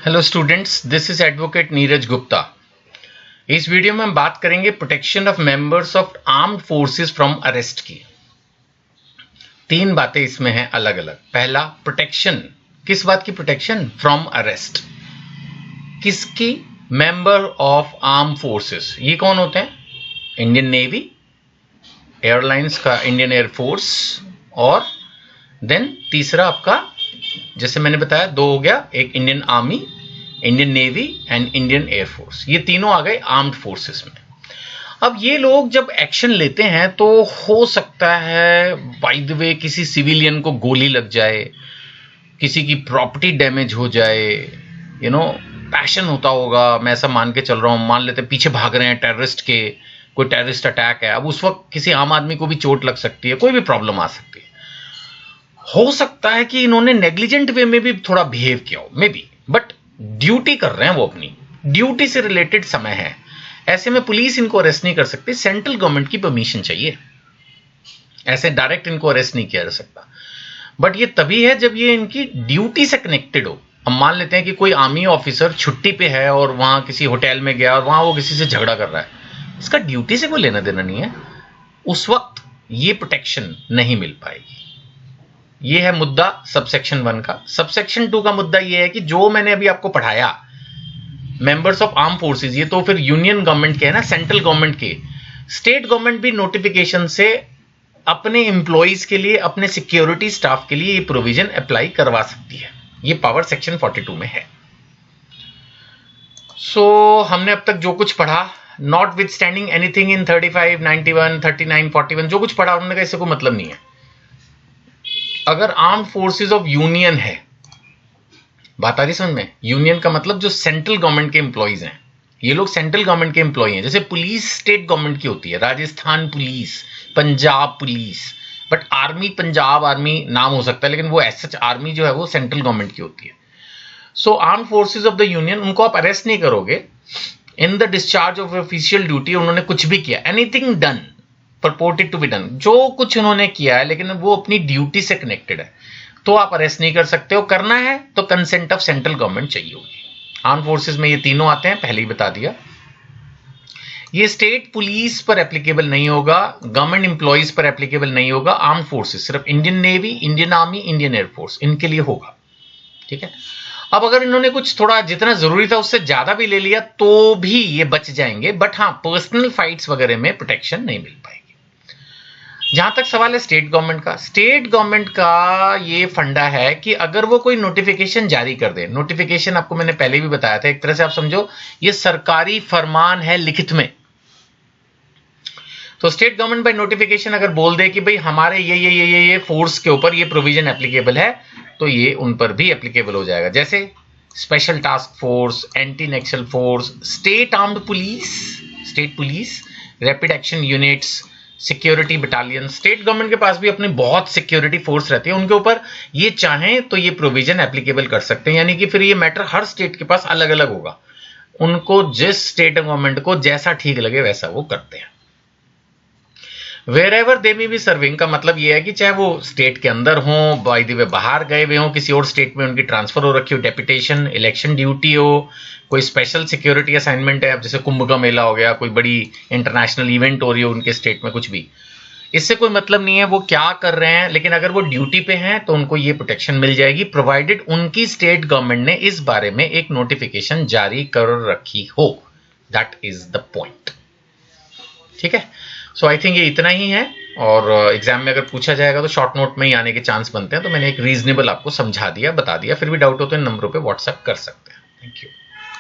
Hello students, this is advocate Neeraj Gupta. इस video में हम बात करेंगे protection of members of armed forces from arrest की। तीन बातें इसमें हैं अलग अलग। पहला, प्रोटेक्शन। किस बात की प्रोटेक्शन? From arrest. किसकी? Member of arm forces. ये कौन होते हैं? इंडियन नेवी, एयरलाइंस का इंडियन एयरफोर्स, और देन तीसरा आपका, जैसे मैंने बताया, दो हो गया, एक Indian Army, Indian Navy and Indian air force. ये तीनों आ गए आर्म्ड फोर्सेस में। अब ये लोग जब एक्शन लेते हैं तो हो सकता है बाय द वे किसी सिविलियन को गोली लग जाए, किसी की प्रॉपर्टी डैमेज हो जाए, पैशन होता होगा। मैं ऐसा मान के चल रहा हूं, मान लेते पीछे भाग रहे हैं टेररिस्ट के, कोई टेररिस्ट अटैक है। अब उस वक्त किसी आम आदमी को भी चोट लग सकती है, कोई भी प्रॉब्लम आ सकती है। हो सकता है कि इन्होंने नेग्लिजेंट वे में भी थोड़ा बिहेव किया हो, मे बी, बट ड्यूटी कर रहे हैं, वो अपनी ड्यूटी से रिलेटेड समय है। ऐसे में पुलिस इनको अरेस्ट नहीं कर सकती, सेंट्रल गवर्नमेंट की परमिशन चाहिए। ऐसे डायरेक्ट इनको अरेस्ट नहीं किया जा सकता। बट ये तभी है जब ये इनकी ड्यूटी से कनेक्टेड हो। हम मान लेते हैं कि कोई आर्मी ऑफिसर छुट्टी पे है और वहां किसी होटल में गया और वहां वो किसी से झगड़ा कर रहा है, इसका ड्यूटी से कोई लेना देना नहीं है, उस वक्त ये प्रोटेक्शन नहीं मिल पाएगी। ये है मुद्दा सबसेक्शन 1 का। सबसेक्शन 2 का मुद्दा ये है कि जो मैंने अभी आपको पढ़ाया, मेंबर्स ऑफ आर्म फोर्सेस, ये तो फिर यूनियन गवर्नमेंट के है ना, सेंट्रल गवर्नमेंट के। स्टेट गवर्नमेंट भी नोटिफिकेशन से अपने एम्प्लॉइज के लिए, अपने सिक्योरिटी स्टाफ के लिए ये प्रोविजन अप्लाई करवा सकती है। ये पावर सेक्शन 42 में है। सो हमने अब तक जो कुछ पढ़ा, not with standing anything in 35, 91, 39, 41, जो कुछ पढ़ा उन्होंने कहा इससे कोई मतलब नहीं है। अगर आर्म फोर्सेस ऑफ यूनियन है, बात आ रही समझ में? यूनियन का मतलब जो सेंट्रल गवर्नमेंट के एम्प्लॉइज हैं, ये लोग सेंट्रल गवर्नमेंट के एम्प्लॉय हैं। जैसे पुलिस स्टेट गवर्नमेंट की होती है, Rajasthan police, Punjab police, but army Punjab army नाम हो सकता है, लेकिन वो एज सच आर्मी जो है वो सेंट्रल गवर्नमेंट की होती है। सो arm forces of the union, उनको आप अरेस्ट नहीं करोगे in the discharge of official duty. उन्होंने कुछ भी किया, anything done purported to be done, जो कुछ उन्होंने किया है, लेकिन वो अपनी ड्यूटी से कनेक्टेड है, तो आप अरेस्ट नहीं कर सकते हो। करना है तो कंसेंट ऑफ सेंट्रल गवर्नमेंट चाहिए होगी। आर्म फोर्सेस में ये तीनों आते हैं, पहले ही बता दिया। ये स्टेट पुलिस पर एप्लीकेबल नहीं होगा, गवर्नमेंट एम्प्लॉइज पर एप्लीकेबल नहीं होगा। आर्म फोर्सेस सिर्फ Indian navy, Indian Army, Indian air force, इनके लिए होगा। ठीक है। अब अगर इन्होंने कुछ थोड़ा जितना जरूरी था उससे ज्यादा भी ले लिया तो भी ये बच जाएंगे, बट हाँ, पर्सनल फाइट्स वगैरह में प्रोटेक्शन नहीं मिल पाएगी। जहां तक सवाल है स्टेट गवर्नमेंट का, स्टेट गवर्नमेंट का ये फंडा है कि अगर वो कोई नोटिफिकेशन जारी कर दे, नोटिफिकेशन आपको मैंने पहले भी बताया था, एक तरह से आप समझो ये सरकारी फरमान है लिखित में। तो स्टेट गवर्नमेंट बाय नोटिफिकेशन अगर बोल दे कि भाई हमारे ये फोर्स के ऊपर ये प्रोविजन एप्लीकेबल है, तो ये उन पर भी एप्लीकेबल हो जाएगा। जैसे special task force, anti Naxal force, state armed police, state police, rapid action units, security battalion. State government के पास भी अपनी बहुत सिक्योरिटी फोर्स रहती है, उनके ऊपर ये चाहें तो ये प्रोविजन एप्लीकेबल कर सकते हैं। यानी कि फिर ये मैटर हर स्टेट के पास अलग अलग होगा, उनको जिस स्टेट गवर्नमेंट को जैसा ठीक लगे वैसा वो करते हैं। वेरेवर दे में भी सर्विंग का मतलब ये है कि चाहे वो स्टेट के अंदर हो, बाय द वे बाहर गए हुए हो, किसी और स्टेट में उनकी ट्रांसफर हो रखी हो, डेपुटेशन, इलेक्शन ड्यूटी हो, कोई स्पेशल सिक्योरिटी असाइनमेंट है, जैसे कुंभ का मेला हो गया, कोई बड़ी इंटरनेशनल इवेंट हो रही हो उनके स्टेट में, कुछ भी, इससे कोई मतलब नहीं है वो क्या कर रहे हैं। लेकिन अगर वो ड्यूटी पे हैं तो उनको ये प्रोटेक्शन मिल जाएगी, प्रोवाइडेड उनकी स्टेट गवर्नमेंट ने इस बारे में एक नोटिफिकेशन जारी कर रखी हो। That is the point. ठीक है। सो आई थिंक ये इतना ही है, और एग्जाम में अगर पूछा जाएगा तो शॉर्ट नोट में ही आने के चांस बनते हैं। तो मैंने एक रीजनेबल आपको समझा दिया, बता दिया। फिर भी डाउट हो तो इन नंबरों पे व्हाट्सएप कर सकते हैं। Thank you.